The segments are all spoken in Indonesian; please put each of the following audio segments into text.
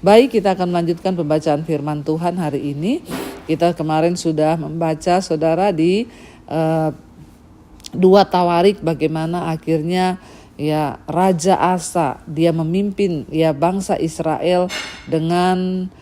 Baik, kita akan melanjutkan pembacaan firman Tuhan hari ini. Kita kemarin sudah membaca saudara di 2 Tawarik bagaimana akhirnya ya Raja Asa dia memimpin ya bangsa Israel dengan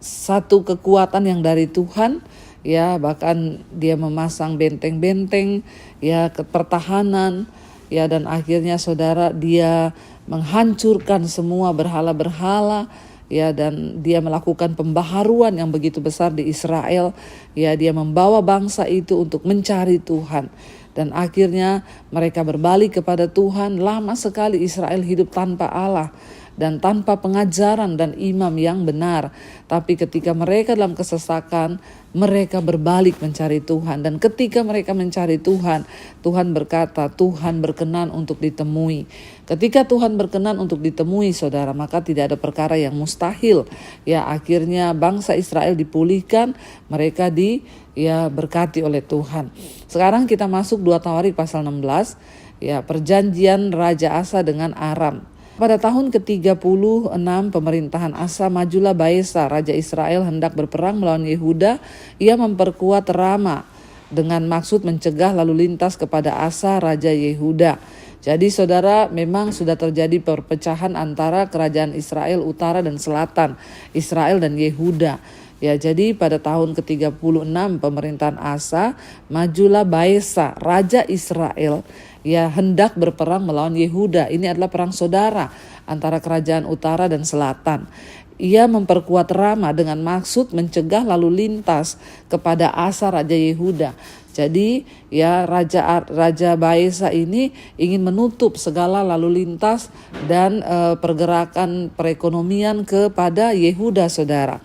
satu kekuatan yang dari Tuhan, ya bahkan dia memasang benteng-benteng ya pertahanan ya, dan akhirnya saudara dia menghancurkan semua berhala-berhala ya, dan dia melakukan pembaharuan yang begitu besar di Israel ya. Dia membawa bangsa itu untuk mencari Tuhan, dan akhirnya mereka berbalik kepada Tuhan. Lama sekali Israel hidup tanpa Allah dan tanpa pengajaran dan imam yang benar. Tapi ketika mereka dalam kesesakan, mereka berbalik mencari Tuhan. Dan ketika mereka mencari Tuhan, Tuhan berkata, Tuhan berkenan untuk ditemui. Ketika Tuhan berkenan untuk ditemui saudara, maka tidak ada perkara yang mustahil. Ya, akhirnya bangsa Israel dipulihkan, mereka berkati oleh Tuhan. Sekarang kita masuk 2 Tawarik pasal 16, ya perjanjian Raja Asa dengan Aram. Pada tahun ke-36 pemerintahan Asa, majulah Baesa, Raja Israel hendak berperang melawan Yehuda. Ia memperkuat Rama dengan maksud mencegah lalu lintas kepada Asa, Raja Yehuda. Jadi saudara, memang sudah terjadi perpecahan antara kerajaan Israel utara dan selatan, Israel dan Yehuda. Ya, jadi pada tahun ke-36 pemerintahan Asa, majulah Baesa, Raja Israel, ya hendak berperang melawan Yehuda. Ini adalah perang saudara antara kerajaan utara dan selatan. Ia memperkuat Rama dengan maksud mencegah lalu lintas kepada Asa, Raja Yehuda. Jadi ya Raja Baesa ini ingin menutup segala lalu lintas dan pergerakan perekonomian kepada Yehuda, saudara.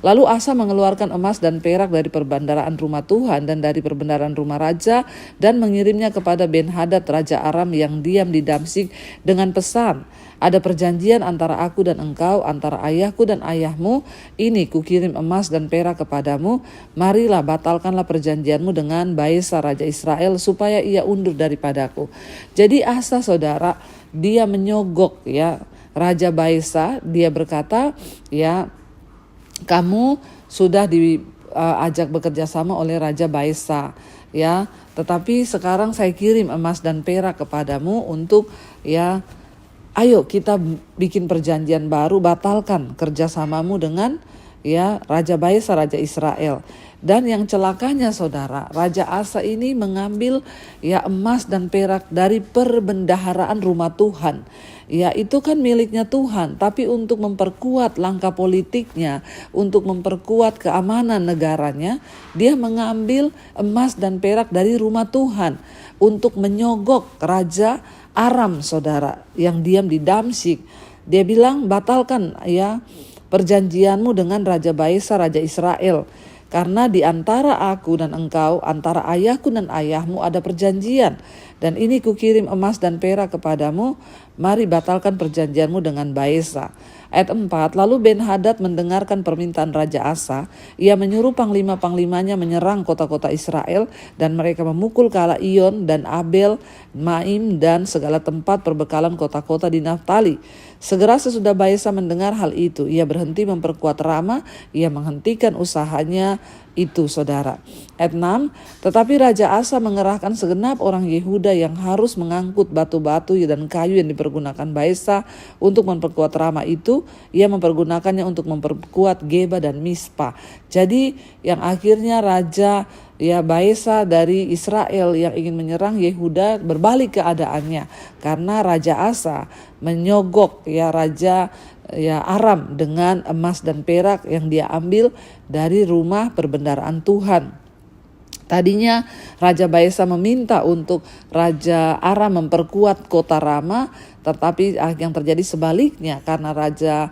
Lalu Asa mengeluarkan emas dan perak dari perbendaharaan rumah Tuhan dan dari perbendaharaan rumah raja, dan mengirimnya kepada Ben-Hadad Raja Aram yang diam di Damsyik dengan pesan, ada perjanjian antara aku dan engkau, antara ayahku dan ayahmu. Ini kukirim emas dan perak kepadamu. Marilah batalkanlah perjanjianmu dengan Baesa Raja Israel, supaya ia undur daripadaku. Jadi Asa, saudara, dia menyogok ya Raja Baesa. Dia berkata, ya kamu sudah diajak bekerja sama oleh Raja Baesa, ya. Tetapi sekarang saya kirim emas dan perak kepadamu untuk ya, ayo kita bikin perjanjian baru, batalkan kerjasamamu dengan ya Raja Baesa, Raja Israel. Dan yang celakanya saudara, Raja Asa ini mengambil ya emas dan perak dari perbendaharaan rumah Tuhan. Ya, itu kan miliknya Tuhan, tapi untuk memperkuat langkah politiknya, untuk memperkuat keamanan negaranya, dia mengambil emas dan perak dari rumah Tuhan untuk menyogok Raja Aram, saudara, yang diam di Damsyik. Dia bilang, batalkan ya perjanjianmu dengan Raja Baesa, Raja Israel. Karena di antara aku dan engkau, antara ayahku dan ayahmu ada perjanjian. Dan ini kukirim emas dan perak kepadamu, mari batalkan perjanjianmu dengan Baesa. Ayat 4, lalu Ben-Hadad mendengarkan permintaan Raja Asa. Ia menyuruh panglima-panglimanya menyerang kota-kota Israel, dan mereka memukul Kala Iyon dan Abel, Maim, dan segala tempat perbekalan kota-kota di Naftali. Segera sesudah Baesa mendengar hal itu, ia berhenti memperkuat Rama, ia menghentikan usahanya itu, saudara. Ayat 6, tetapi Raja Asa mengerahkan segenap orang Yehuda yang harus mengangkut batu-batu dan kayu yang dipergunakan Baesa untuk memperkuat Rama itu. Ia mempergunakannya untuk memperkuat Geba dan Mispa. Jadi yang akhirnya Raja Baesa dari Israel yang ingin menyerang Yehuda berbalik keadaannya, karena Raja Asa menyogok Raja Aram dengan emas dan perak yang dia ambil dari rumah perbendaharaan Tuhan. Tadinya Raja Baesa meminta untuk Raja Aram memperkuat kota Rama, tetapi yang terjadi sebaliknya, karena Raja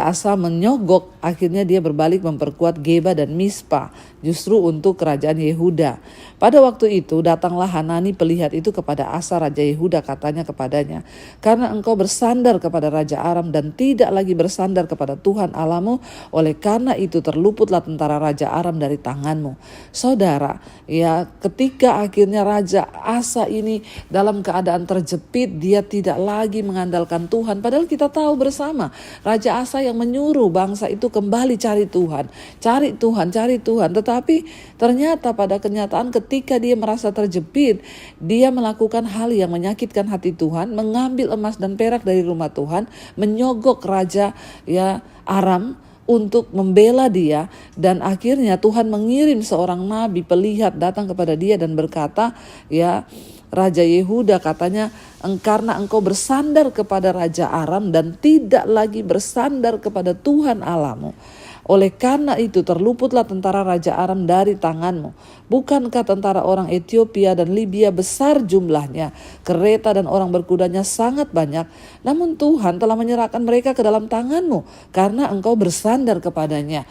Asa menyogok akhirnya dia berbalik memperkuat Geba dan Mispa justru untuk kerajaan Yehuda. Pada waktu itu datanglah Hanani pelihat itu kepada Asa raja Yehuda, katanya kepadanya, karena engkau bersandar kepada raja Aram dan tidak lagi bersandar kepada Tuhan Allahmu, oleh karena itu terluputlah tentara raja Aram dari tanganmu. Saudara, ya, ketika akhirnya raja Asa ini dalam keadaan terjepit, dia tidak lagi mengandalkan Tuhan, padahal kita tahu bersama raja Asa yang menyuruh bangsa itu kembali cari Tuhan, cari Tuhan, cari Tuhan. Tetapi ternyata pada kenyataan ketika dia merasa terjepit, dia melakukan hal yang menyakitkan hati Tuhan, mengambil emas dan perak dari rumah Tuhan, menyogok raja Aram untuk membela dia, dan akhirnya Tuhan mengirim seorang nabi pelihat datang kepada dia dan berkata, Raja Yehuda, katanya, karena engkau bersandar kepada raja Aram dan tidak lagi bersandar kepada Tuhan Allahmu, oleh karena itu terluputlah tentara raja Aram dari tanganmu. Bukankah tentara orang Ethiopia dan Libya besar jumlahnya, kereta dan orang berkudanya sangat banyak, namun Tuhan telah menyerahkan mereka ke dalam tanganmu karena engkau bersandar kepadanya.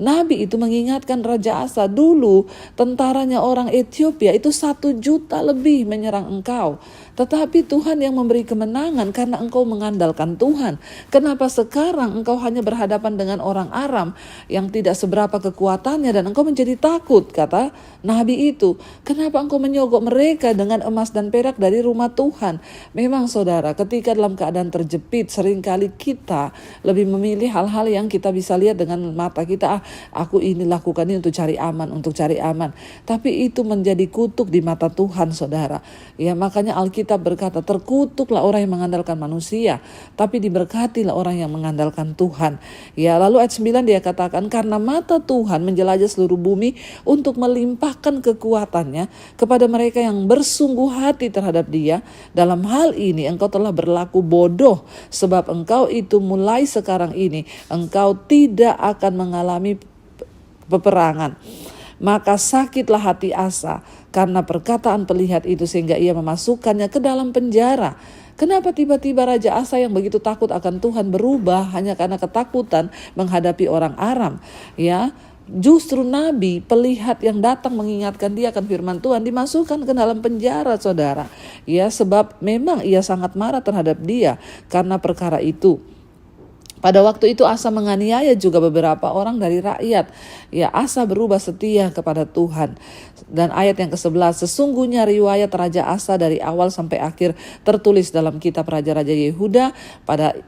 Nabi itu mengingatkan Raja Asa, dulu tentaranya orang Ethiopia itu 1 juta lebih menyerang engkau. Tetapi Tuhan yang memberi kemenangan karena engkau mengandalkan Tuhan. Kenapa sekarang engkau hanya berhadapan dengan orang Aram yang tidak seberapa kekuatannya dan engkau menjadi takut, kata Nabi itu. Kenapa engkau menyogok mereka dengan emas dan perak dari rumah Tuhan? Memang saudara, ketika dalam keadaan terjepit, seringkali kita lebih memilih hal-hal yang kita bisa lihat dengan mata kita. Aku ini lakukan ini untuk cari aman. Tapi itu menjadi kutuk di mata Tuhan, saudara. Ya, makanya Alkitab berkata, terkutuklah orang yang mengandalkan manusia, tapi diberkatilah orang yang mengandalkan Tuhan. Ya, lalu ayat 9 dia katakan, karena mata Tuhan menjelajah seluruh bumi untuk melimpahkan kekuatannya kepada mereka yang bersungguh hati terhadap dia. Dalam hal ini engkau telah berlaku bodoh, sebab engkau itu mulai sekarang ini engkau tidak akan mengalami peperangan. Maka sakitlah hati Asa karena perkataan pelihat itu, sehingga ia memasukkannya ke dalam penjara. Kenapa tiba-tiba Raja Asa yang begitu takut akan Tuhan berubah hanya karena ketakutan menghadapi orang Aram? Ya, justru nabi pelihat yang datang mengingatkan dia akan firman Tuhan dimasukkan ke dalam penjara, saudara. Ya, sebab memang ia sangat marah terhadap dia karena perkara itu. Pada waktu itu Asa menganiaya juga beberapa orang dari rakyat. Ya, Asa berubah setia kepada Tuhan. Dan ayat yang ke-11, sesungguhnya riwayat Raja Asa dari awal sampai akhir tertulis dalam kitab Raja-Raja Yehuda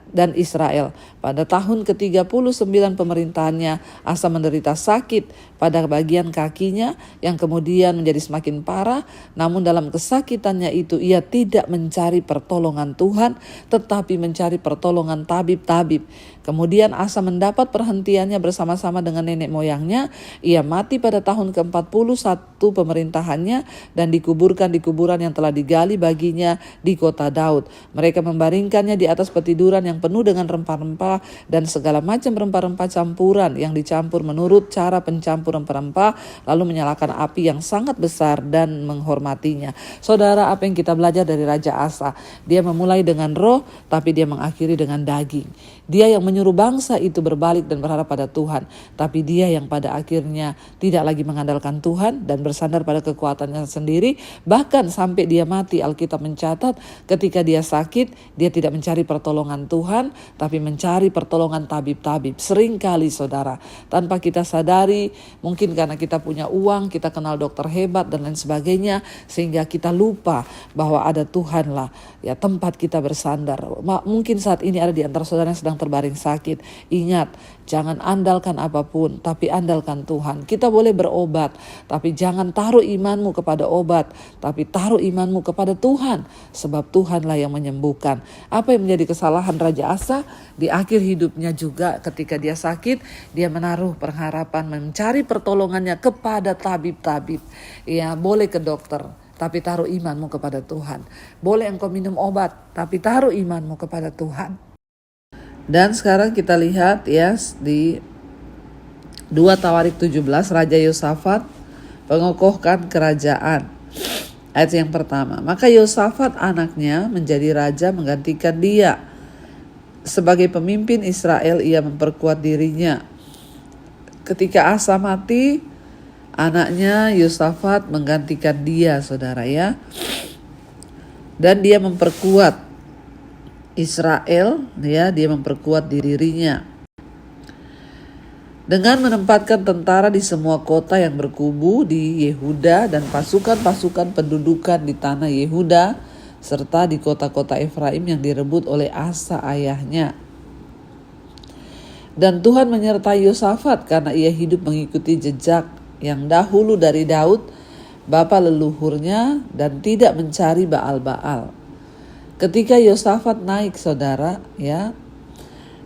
dan Israel. Pada tahun ke-39 pemerintahannya, Asa menderita sakit pada bagian kakinya yang kemudian menjadi semakin parah. Namun dalam kesakitannya itu ia tidak mencari pertolongan Tuhan, tetapi mencari pertolongan tabib-tabib. Kemudian Asa mendapat perhentiannya bersama-sama dengan nenek moyangnya. Ia mati pada tahun ke-41 pemerintahannya dan dikuburkan di kuburan yang telah digali baginya di kota Daud. Mereka membaringkannya di atas petiduran yang penuh dengan rempah-rempah dan segala macam rempah-rempah campuran yang dicampur menurut cara pencampur rempah-rempah, lalu menyalakan api yang sangat besar dan menghormatinya. Saudara, apa yang kita belajar dari Raja Asa? Dia memulai dengan roh, tapi dia mengakhiri dengan daging. Dia yang menyuruh bangsa itu berbalik dan berharap pada Tuhan, tapi dia yang pada akhirnya tidak lagi mengandalkan Tuhan dan bersandar pada kekuatannya sendiri. Bahkan sampai dia mati, Alkitab mencatat ketika dia sakit, dia tidak mencari pertolongan Tuhan, tapi mencari pertolongan tabib-tabib. Seringkali saudara, tanpa kita sadari, mungkin karena kita punya uang, kita kenal dokter hebat dan lain sebagainya, sehingga kita lupa bahwa ada Tuhan lah ya tempat kita bersandar. Mungkin saat ini ada di antara saudara yang sedang terbaring sakit. Ingat, jangan andalkan apapun, tapi andalkan Tuhan. Kita boleh berobat, tapi jangan taruh imanmu kepada obat, tapi taruh imanmu kepada Tuhan, sebab Tuhanlah yang menyembuhkan. Apa yang menjadi kesalahan Raja Asa di akhir hidupnya juga, ketika dia sakit, dia menaruh pengharapan, mencari pertolongannya kepada tabib-tabib. Ya, boleh ke dokter, tapi taruh imanmu kepada Tuhan. Boleh engkau minum obat, tapi taruh imanmu kepada Tuhan. Dan sekarang kita lihat ya di 2 Tawarik 17, Raja Yosafat mengokohkan kerajaan. Ayat yang pertama, maka Yosafat anaknya menjadi raja menggantikan dia. Sebagai pemimpin Israel ia memperkuat dirinya. Ketika Asa mati, anaknya Yosafat menggantikan dia, saudara ya. Dan dia memperkuat Israel, ya, dia memperkuat dirinya dengan menempatkan tentara di semua kota yang berkubu di Yehuda dan pasukan-pasukan pendudukan di tanah Yehuda serta di kota-kota Efraim yang direbut oleh Asa ayahnya. Dan Tuhan menyertai Yosafat karena ia hidup mengikuti jejak yang dahulu dari Daud, bapa leluhurnya, dan tidak mencari Baal-Baal. Ketika Yosafat naik, saudara, ya,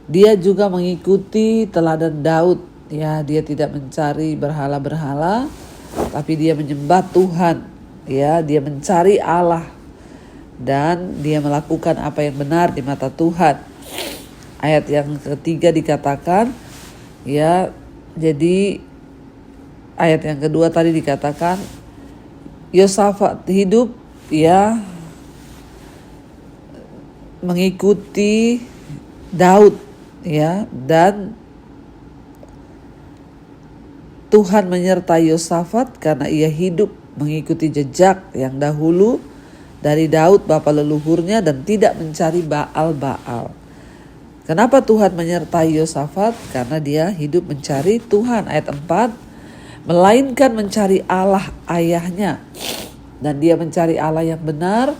dia juga mengikuti teladan Daud, ya, dia tidak mencari berhala-berhala, tapi dia menyembah Tuhan, ya, dia mencari Allah dan dia melakukan apa yang benar di mata Tuhan. Ayat yang ketiga dikatakan, ya, jadi ayat yang kedua tadi dikatakan Yosafat hidup, ya, mengikuti Daud, ya, dan Tuhan menyertai Yosafat karena ia hidup mengikuti jejak yang dahulu dari Daud bapa leluhurnya dan tidak mencari Baal-Baal. Kenapa Tuhan menyertai Yosafat? Karena dia hidup mencari Tuhan. Ayat 4, melainkan mencari Allah ayahnya, dan dia mencari Allah yang benar,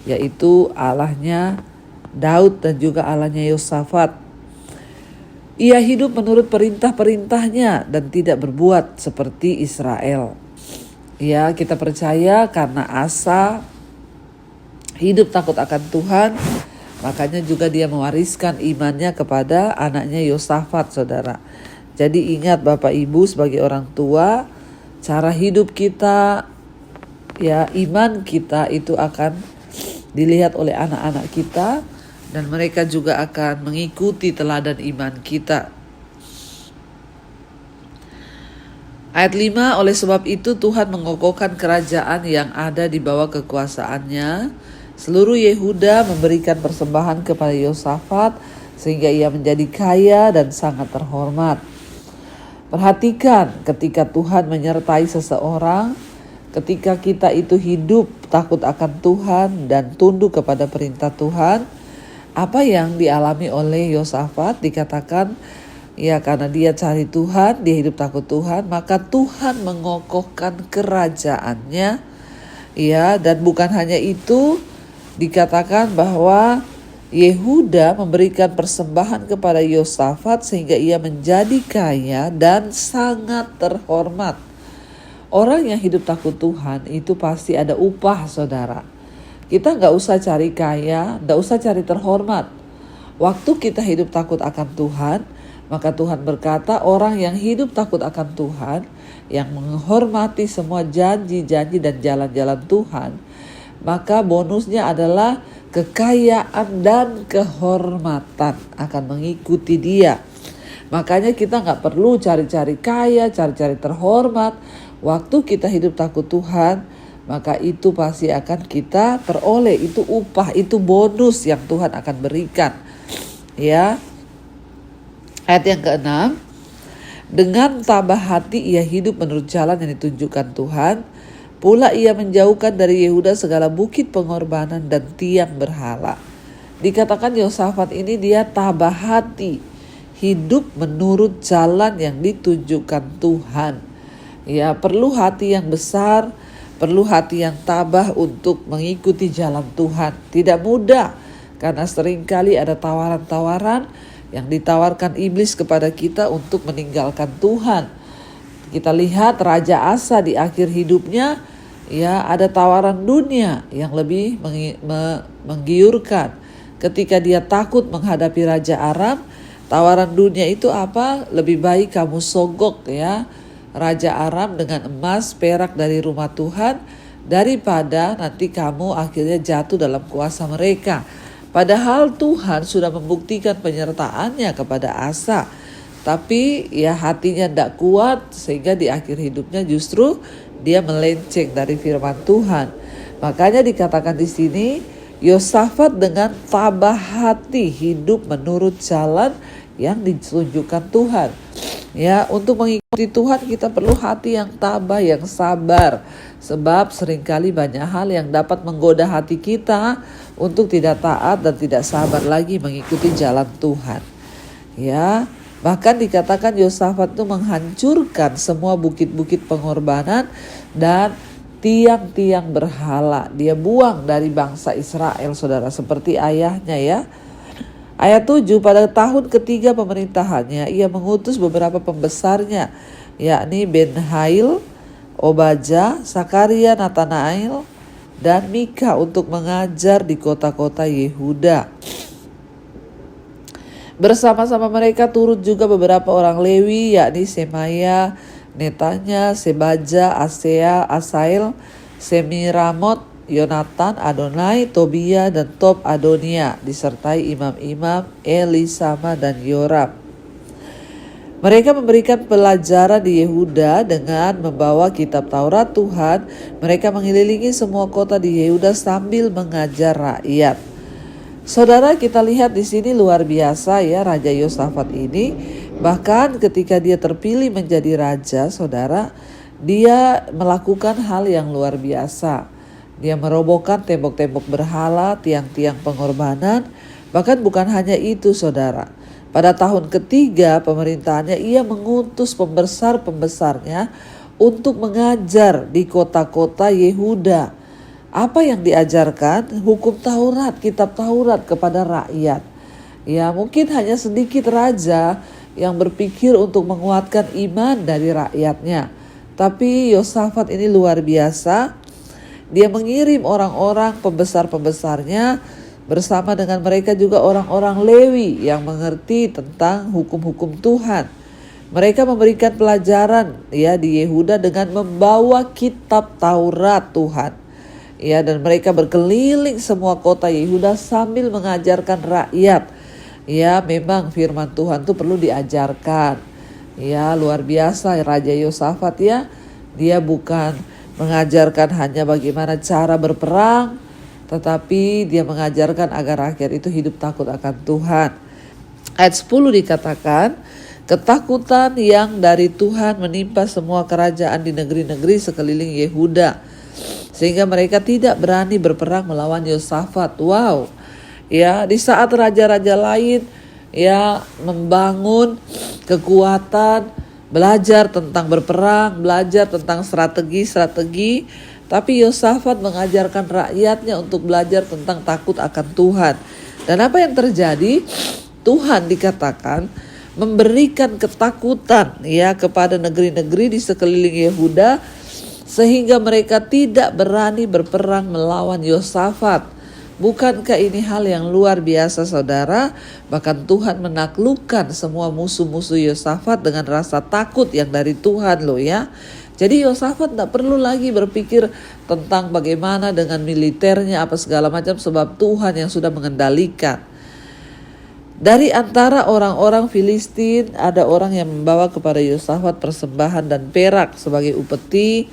yaitu Allahnya Daud dan juga Allahnya Yosafat. Ia hidup menurut perintah-perintahnya dan tidak berbuat seperti Israel. Ya, kita percaya karena Asa hidup takut akan Tuhan, makanya juga dia mewariskan imannya kepada anaknya Yosafat, saudara. Jadi ingat Bapak Ibu sebagai orang tua, cara hidup kita, ya, iman kita itu akan dilihat oleh anak-anak kita, dan mereka juga akan mengikuti teladan iman kita. Ayat 5, oleh sebab itu Tuhan mengokohkan kerajaan yang ada di bawah kekuasaannya. Seluruh Yehuda memberikan persembahan kepada Yosafat sehingga ia menjadi kaya dan sangat terhormat. Perhatikan, ketika Tuhan menyertai seseorang, ketika kita itu hidup takut akan Tuhan dan tunduk kepada perintah Tuhan, apa yang dialami oleh Yosafat dikatakan, ya, karena dia cari Tuhan, dia hidup takut Tuhan, maka Tuhan mengokohkan kerajaannya, ya, dan bukan hanya itu, dikatakan bahwa Yehuda memberikan persembahan kepada Yosafat sehingga ia menjadi kaya dan sangat terhormat. Orang yang hidup takut Tuhan itu pasti ada upah, saudara. Kita gak usah cari kaya, gak usah cari terhormat. Waktu kita hidup takut akan Tuhan, maka Tuhan berkata orang yang hidup takut akan Tuhan, yang menghormati semua janji-janji dan jalan-jalan Tuhan, maka bonusnya adalah kekayaan dan kehormatan akan mengikuti dia. Makanya kita gak perlu cari-cari kaya, cari-cari terhormat. Waktu kita hidup takut Tuhan, maka itu pasti akan kita peroleh. Itu upah, itu bonus yang Tuhan akan berikan. Ya. Ayat yang ke-6, dengan tabah hati ia hidup menurut jalan yang ditunjukkan Tuhan. Pula ia menjauhkan dari Yehuda segala bukit pengorbanan dan tiang berhala. Dikatakan Yosafat ini dia tabah hati, hidup menurut jalan yang ditunjukkan Tuhan. Ya, perlu hati yang besar, perlu hati yang tabah untuk mengikuti jalan Tuhan. Tidak mudah, karena seringkali ada tawaran-tawaran yang ditawarkan iblis kepada kita untuk meninggalkan Tuhan. Kita lihat Raja Asa di akhir hidupnya, ya, ada tawaran dunia yang lebih menggiurkan. Ketika dia takut menghadapi Raja Aram, tawaran dunia itu apa? Lebih baik kamu sogok, ya, Raja Aram dengan emas perak dari rumah Tuhan, daripada nanti kamu akhirnya jatuh dalam kuasa mereka. Padahal Tuhan sudah membuktikan penyertaannya kepada Asa. Tapi ya hatinya tidak kuat sehingga di akhir hidupnya justru dia melenceng dari firman Tuhan. Makanya dikatakan di sini Yosafat dengan tabah hati hidup menurut jalan yang ditunjukkan Tuhan. Ya, untuk mengikuti Tuhan kita perlu hati yang tabah, yang sabar. Sebab seringkali banyak hal yang dapat menggoda hati kita untuk tidak taat dan tidak sabar lagi mengikuti jalan Tuhan. Ya, bahkan dikatakan Yosafat itu menghancurkan semua bukit-bukit pengorbanan dan tiang-tiang berhala. Dia buang dari bangsa Israel, saudara, seperti ayahnya ya. Ayat 7, pada tahun ketiga pemerintahannya, ia mengutus beberapa pembesarnya, yakni Ben-Hail, Obaja, Sakaria, Natanael, dan Mika untuk mengajar di kota-kota Yehuda. Bersama-sama mereka turut juga beberapa orang Lewi, yakni Semaya, Netanya, Sebaja, Asea, Asael, Semiramot, Yonatan, Adonai, Tobia, dan Tob Adonia, disertai imam-imam Elisama dan Yoram. Mereka memberikan pelajaran di Yehuda dengan membawa kitab Taurat Tuhan. Mereka mengelilingi semua kota di Yehuda sambil mengajar rakyat. Saudara, kita lihat di sini luar biasa ya Raja Yosafat ini. Bahkan ketika dia terpilih menjadi raja, saudara, dia melakukan hal yang luar biasa. Dia merobohkan tembok-tembok berhala, tiang-tiang pengorbanan. Bahkan bukan hanya itu, saudara. Pada tahun ketiga pemerintahannya, ia mengutus pembesar-pembesarnya untuk mengajar di kota-kota Yehuda. Apa yang diajarkan? Hukum Taurat, kitab Taurat kepada rakyat. Ya, mungkin hanya sedikit raja yang berpikir untuk menguatkan iman dari rakyatnya. Tapi Yosafat ini luar biasa. Dia mengirim orang-orang pembesar-pembesarnya, bersama dengan mereka juga orang-orang Lewi yang mengerti tentang hukum-hukum Tuhan. Mereka memberikan pelajaran ya di Yehuda dengan membawa kitab Taurat Tuhan. Ya, dan mereka berkeliling semua kota Yehuda sambil mengajarkan rakyat. Ya, memang firman Tuhan itu perlu diajarkan. Ya, luar biasa Raja Yosafat ya. Dia bukan mengajarkan hanya bagaimana cara berperang, tetapi dia mengajarkan agar rakyat itu hidup takut akan Tuhan. Ayat 10 dikatakan, ketakutan yang dari Tuhan menimpa semua kerajaan di negeri-negeri sekeliling Yehuda, sehingga mereka tidak berani berperang melawan Yosafat. Wow, ya, di saat raja-raja lain ya membangun kekuatan, belajar tentang berperang, belajar tentang strategi, tapi Yosafat mengajarkan rakyatnya untuk belajar tentang takut akan Tuhan. Dan apa yang terjadi? Tuhan dikatakan memberikan ketakutan ya kepada negeri-negeri di sekeliling Yehuda, sehingga mereka tidak berani berperang melawan Yosafat. Bukankah ini hal yang luar biasa, saudara? Bahkan Tuhan menaklukkan semua musuh-musuh Yosafat dengan rasa takut yang dari Tuhan loh ya. Jadi Yosafat tidak perlu lagi berpikir tentang bagaimana dengan militernya apa segala macam, sebab Tuhan yang sudah mengendalikan. Dari antara orang-orang Filistin ada orang yang membawa kepada Yosafat persembahan dan perak sebagai upeti.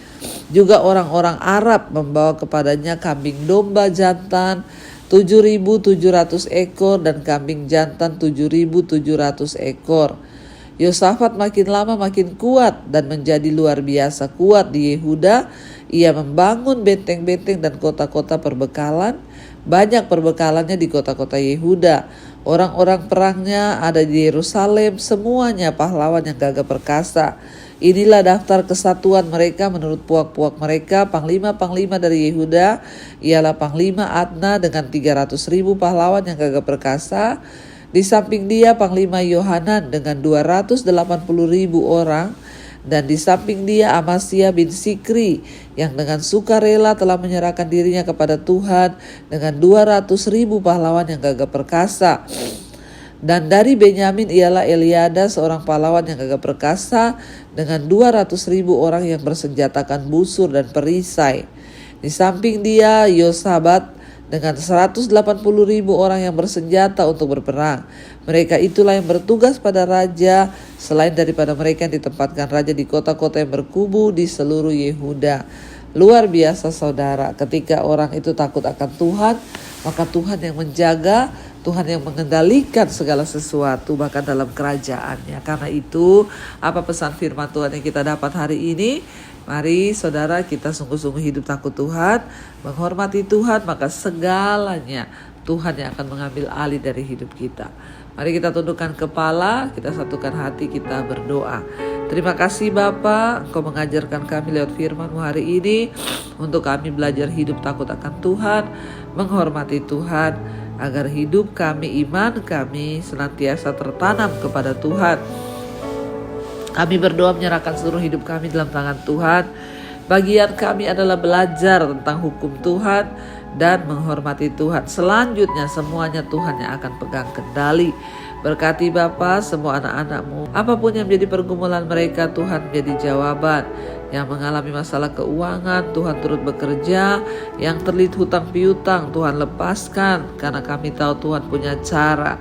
Juga orang-orang Arab membawa kepadanya kambing domba jantan 7.700 ekor dan kambing jantan 7.700 ekor. Yosafat makin lama makin kuat dan menjadi luar biasa kuat di Yehuda. Ia membangun benteng-benteng dan kota-kota perbekalan. Banyak perbekalannya di kota-kota Yehuda. Orang-orang perangnya ada di Yerusalem, semuanya pahlawan yang gagah perkasa. Inilah daftar kesatuan mereka menurut puak-puak mereka. Panglima-panglima dari Yehuda ialah Panglima Adna dengan 300.000 pahlawan yang gagah perkasa. Di samping dia Panglima Yohanan dengan 280.000 orang. Dan di samping dia Amasya bin Sikri yang dengan sukarela telah menyerahkan dirinya kepada Tuhan dengan 200.000 pahlawan yang gagah perkasa. Dan dari Benyamin ialah Eliada seorang pahlawan yang gagah perkasa dengan 200.000 orang yang bersenjatakan busur dan perisai. Di samping dia Yosabat dengan 180.000 orang yang bersenjata untuk berperang. Mereka itulah yang bertugas pada raja, selain daripada mereka yang ditempatkan raja di kota-kota yang berkubu di seluruh Yehuda. Luar biasa saudara, ketika orang itu takut akan Tuhan, maka Tuhan yang menjaga, Tuhan yang mengendalikan segala sesuatu bahkan dalam kerajaannya. Karena itu, apa pesan firman Tuhan yang kita dapat hari ini? Mari saudara, kita sungguh-sungguh hidup takut Tuhan, menghormati Tuhan, maka segalanya Tuhan yang akan mengambil alih dari hidup kita. Mari kita tundukkan kepala, kita satukan hati, kita berdoa. Terima kasih Bapa, Engkau mengajarkan kami lewat firman-Mu hari ini, untuk kami belajar hidup takut akan Tuhan, menghormati Tuhan, agar hidup kami, iman kami senantiasa tertanam kepada Tuhan. Kami berdoa menyerahkan seluruh hidup kami dalam tangan Tuhan. Bagian kami adalah belajar tentang hukum Tuhan dan menghormati Tuhan. Selanjutnya semuanya Tuhan yang akan pegang kendali. Berkati Bapa semua anak-anak-Mu. Apapun yang menjadi pergumulan mereka, Tuhan menjadi jawaban. Yang mengalami masalah keuangan, Tuhan turut bekerja. Yang terlilit hutang piutang, Tuhan lepaskan. Karena kami tahu Tuhan punya cara.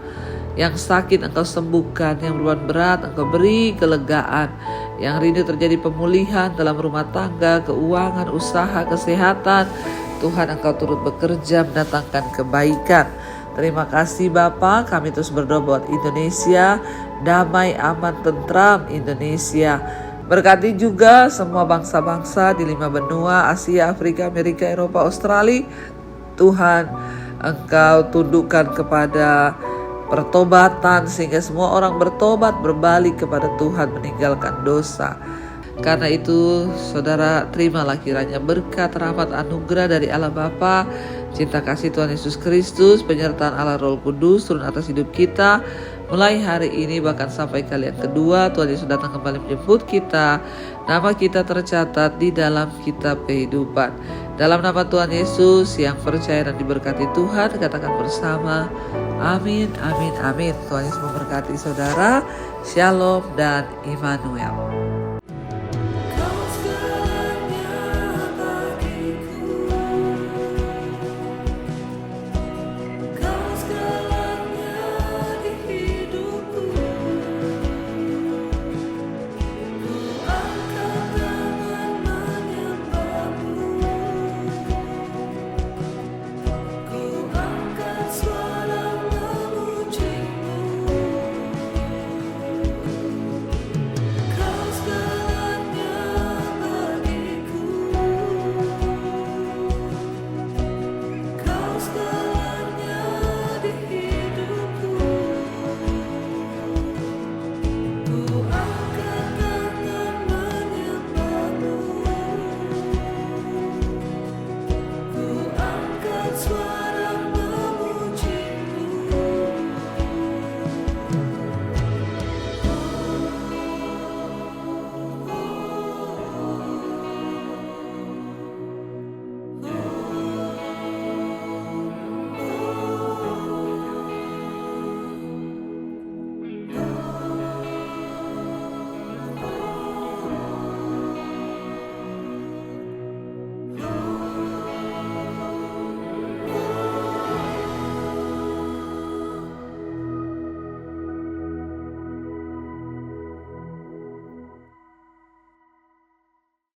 Yang sakit Engkau sembuhkan, yang beban berat Engkau beri kelegaan. Yang rindu terjadi pemulihan dalam rumah tangga, keuangan, usaha, kesehatan, Tuhan Engkau turut bekerja mendatangkan kebaikan. Terima kasih Bapa, kami terus berdoa buat Indonesia, damai, aman, tentram Indonesia. Berkati juga semua bangsa-bangsa di 5 benua, Asia, Afrika, Amerika, Eropa, Australia. Tuhan Engkau tundukkan kepada pertobatan sehingga semua orang bertobat, berbalik kepada Tuhan, meninggalkan dosa. Karena itu saudara, terimalah kiranya berkat, rahmat, anugerah dari Allah Bapa, cinta kasih Tuhan Yesus Kristus, penyertaan Allah Roh Kudus turun atas hidup kita mulai hari ini bahkan sampai kali yang kedua Tuhan Yesus datang kembali menjemput kita. Nama kita tercatat di dalam kitab kehidupan. Dalam nama Tuhan Yesus yang percaya dan diberkati Tuhan, katakan bersama, amin, amin, amin. Tuhan Yesus memberkati saudara. Shalom dan Immanuel.